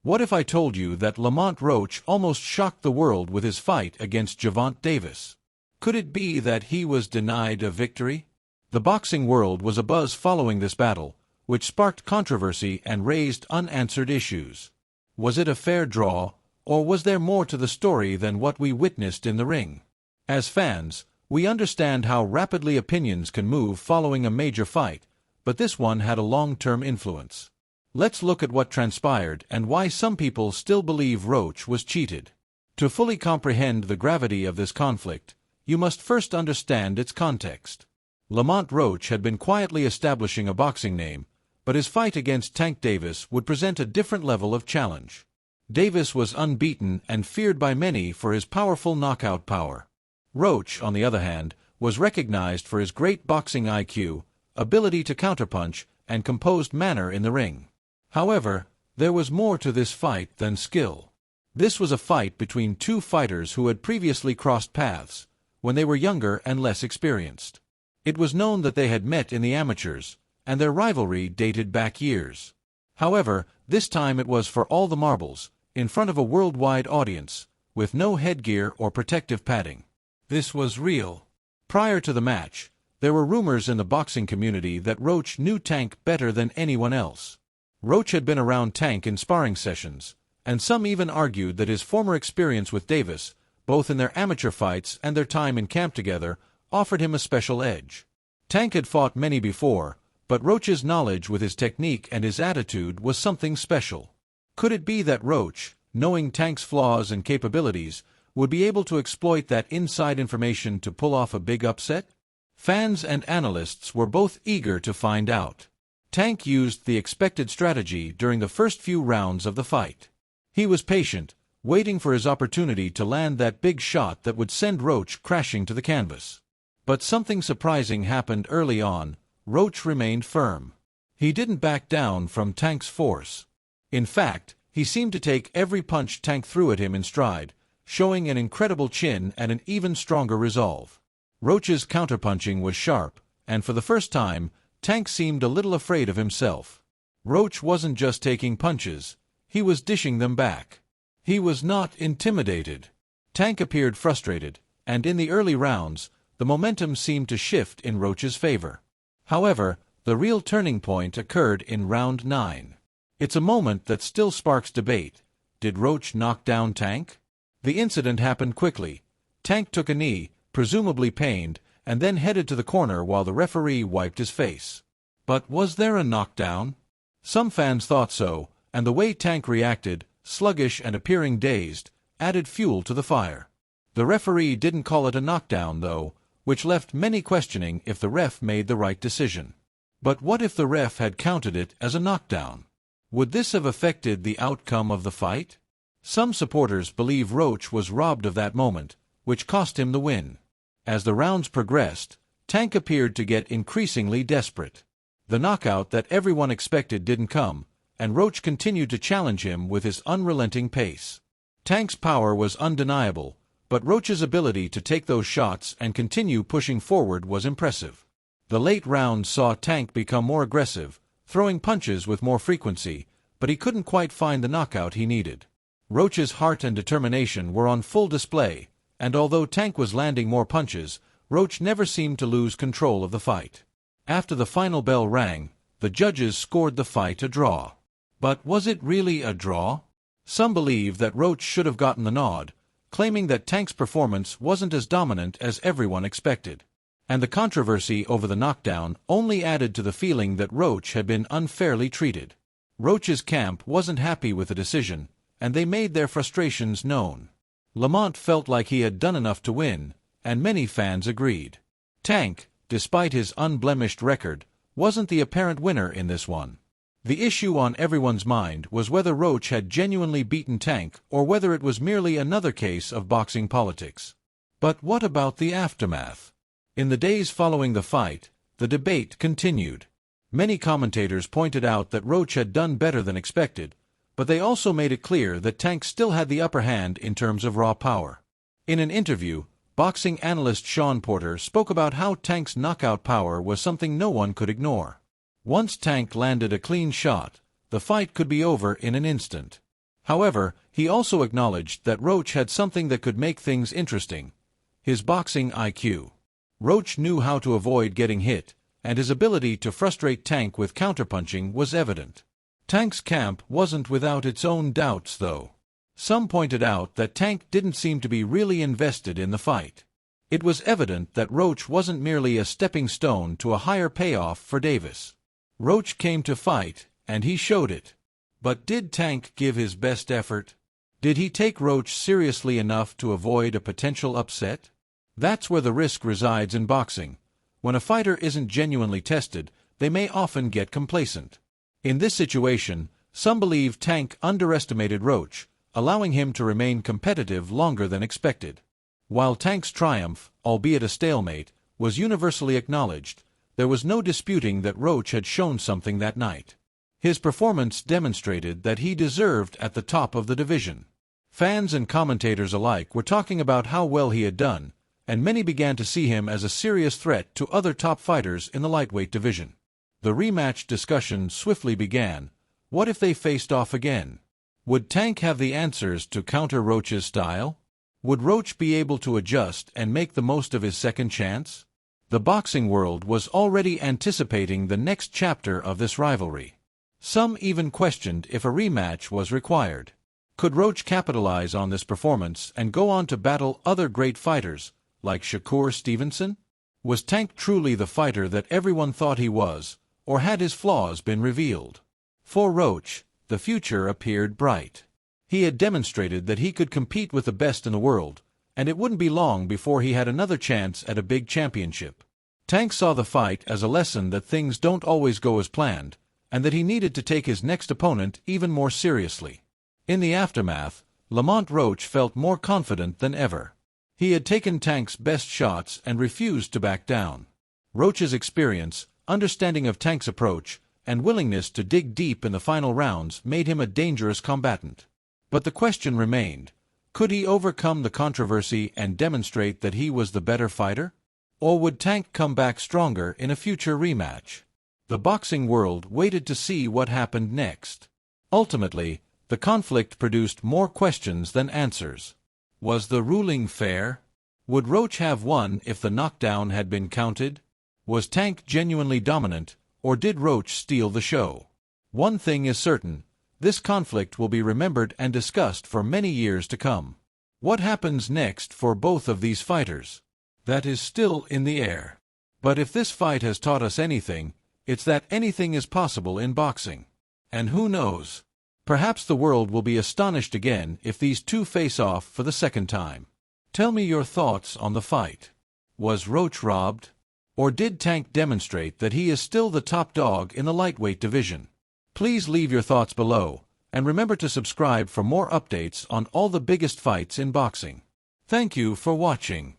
What if I told you that Lamont Roach almost shocked the world with his fight against Gervonta Davis? Could it be that he was denied a victory? The boxing world was abuzz following this battle, which sparked controversy and raised unanswered issues. Was it a fair draw, or was there more to the story than what we witnessed in the ring? As fans, we understand how rapidly opinions can move following a major fight, but this one had a long-term influence. Let's look at what transpired and why some people still believe Roach was cheated. To fully comprehend the gravity of this conflict, you must first understand its context. Lamont Roach had been quietly establishing a boxing name, but his fight against Tank Davis would present a different level of challenge. Davis was unbeaten and feared by many for his powerful knockout power. Roach, on the other hand, was recognized for his great boxing IQ, ability to counterpunch, and composed manner in the ring. However, there was more to this fight than skill. This was a fight between two fighters who had previously crossed paths, when they were younger and less experienced. It was known that they had met in the amateurs, and their rivalry dated back years. However, this time it was for all the marbles, in front of a worldwide audience, with no headgear or protective padding. This was real. Prior to the match, there were rumors in the boxing community that Roach knew Tank better than anyone else. Roach had been around Tank in sparring sessions, and some even argued that his former experience with Davis, both in their amateur fights and their time in camp together, offered him a special edge. Tank had fought many before, but Roach's knowledge with his technique and his attitude was something special. Could it be that Roach, knowing Tank's flaws and capabilities, would be able to exploit that inside information to pull off a big upset? Fans and analysts were both eager to find out. Tank used the expected strategy during the first few rounds of the fight. He was patient, waiting for his opportunity to land that big shot that would send Roach crashing to the canvas. But something surprising happened early on. Roach remained firm. He didn't back down from Tank's force. In fact, he seemed to take every punch Tank threw at him in stride, showing an incredible chin and an even stronger resolve. Roach's counterpunching was sharp, and for the first time, Tank seemed a little afraid of himself. Roach wasn't just taking punches, he was dishing them back. He was not intimidated. Tank appeared frustrated, and in the early rounds, the momentum seemed to shift in Roach's favor. However, the real turning point occurred in round 9. It's a moment that still sparks debate. Did Roach knock down Tank? The incident happened quickly. Tank took a knee, presumably pained, and then headed to the corner while the referee wiped his face. But was there a knockdown? Some fans thought so, and the way Tank reacted, sluggish and appearing dazed, added fuel to the fire. The referee didn't call it a knockdown, though, which left many questioning if the ref made the right decision. But what if the ref had counted it as a knockdown? Would this have affected the outcome of the fight? Some supporters believe Roach was robbed of that moment, which cost him the win. As the rounds progressed, Tank appeared to get increasingly desperate. The knockout that everyone expected didn't come, and Roach continued to challenge him with his unrelenting pace. Tank's power was undeniable, but Roach's ability to take those shots and continue pushing forward was impressive. The late rounds saw Tank become more aggressive, throwing punches with more frequency, but he couldn't quite find the knockout he needed. Roach's heart and determination were on full display, and although Tank was landing more punches, Roach never seemed to lose control of the fight. After the final bell rang, the judges scored the fight a draw. But was it really a draw? Some believe that Roach should have gotten the nod, claiming that Tank's performance wasn't as dominant as everyone expected. And the controversy over the knockdown only added to the feeling that Roach had been unfairly treated. Roach's camp wasn't happy with the decision, and they made their frustrations known. Lamont felt like he had done enough to win, and many fans agreed. Tank, despite his unblemished record, wasn't the apparent winner in this one. The issue on everyone's mind was whether Roach had genuinely beaten Tank or whether it was merely another case of boxing politics. But what about the aftermath? In the days following the fight, the debate continued. Many commentators pointed out that Roach had done better than expected, but they also made it clear that Tank still had the upper hand in terms of raw power. In an interview, boxing analyst Sean Porter spoke about how Tank's knockout power was something no one could ignore. Once Tank landed a clean shot, the fight could be over in an instant. However, he also acknowledged that Roach had something that could make things interesting: his boxing IQ. Roach knew how to avoid getting hit, and his ability to frustrate Tank with counterpunching was evident. Tank's camp wasn't without its own doubts, though. Some pointed out that Tank didn't seem to be really invested in the fight. It was evident that Roach wasn't merely a stepping stone to a higher payoff for Davis. Roach came to fight, and he showed it. But did Tank give his best effort? Did he take Roach seriously enough to avoid a potential upset? That's where the risk resides in boxing. When a fighter isn't genuinely tested, they may often get complacent. In this situation, some believe Tank underestimated Roach, allowing him to remain competitive longer than expected. While Tank's triumph, albeit a stalemate, was universally acknowledged, there was no disputing that Roach had shown something that night. His performance demonstrated that he deserved at the top of the division. Fans and commentators alike were talking about how well he had done, and many began to see him as a serious threat to other top fighters in the lightweight division. The rematch discussion swiftly began. What if they faced off again? Would Tank have the answers to counter Roach's style? Would Roach be able to adjust and make the most of his second chance? The boxing world was already anticipating the next chapter of this rivalry. Some even questioned if a rematch was required. Could Roach capitalize on this performance and go on to battle other great fighters, like Shakur Stevenson? Was Tank truly the fighter that everyone thought he was, or had his flaws been revealed? For Roach, the future appeared bright. He had demonstrated that he could compete with the best in the world, and it wouldn't be long before he had another chance at a big championship. Tank saw the fight as a lesson that things don't always go as planned, and that he needed to take his next opponent even more seriously. In the aftermath, Lamont Roach felt more confident than ever. He had taken Tank's best shots and refused to back down. Roach's experience, understanding of Tank's approach, and willingness to dig deep in the final rounds made him a dangerous combatant. But the question remained: could he overcome the controversy and demonstrate that he was the better fighter? Or would Tank come back stronger in a future rematch? The boxing world waited to see what happened next. Ultimately, the conflict produced more questions than answers. Was the ruling fair? Would Roach have won if the knockdown had been counted? Was Tank genuinely dominant, or did Roach steal the show? One thing is certain: this conflict will be remembered and discussed for many years to come. What happens next for both of these fighters? That is still in the air. But if this fight has taught us anything, it's that anything is possible in boxing. And who knows? Perhaps the world will be astonished again if these two face off for the second time. Tell me your thoughts on the fight. Was Roach robbed? Or did Tank demonstrate that he is still the top dog in the lightweight division? Please leave your thoughts below, and remember to subscribe for more updates on all the biggest fights in boxing. Thank you for watching.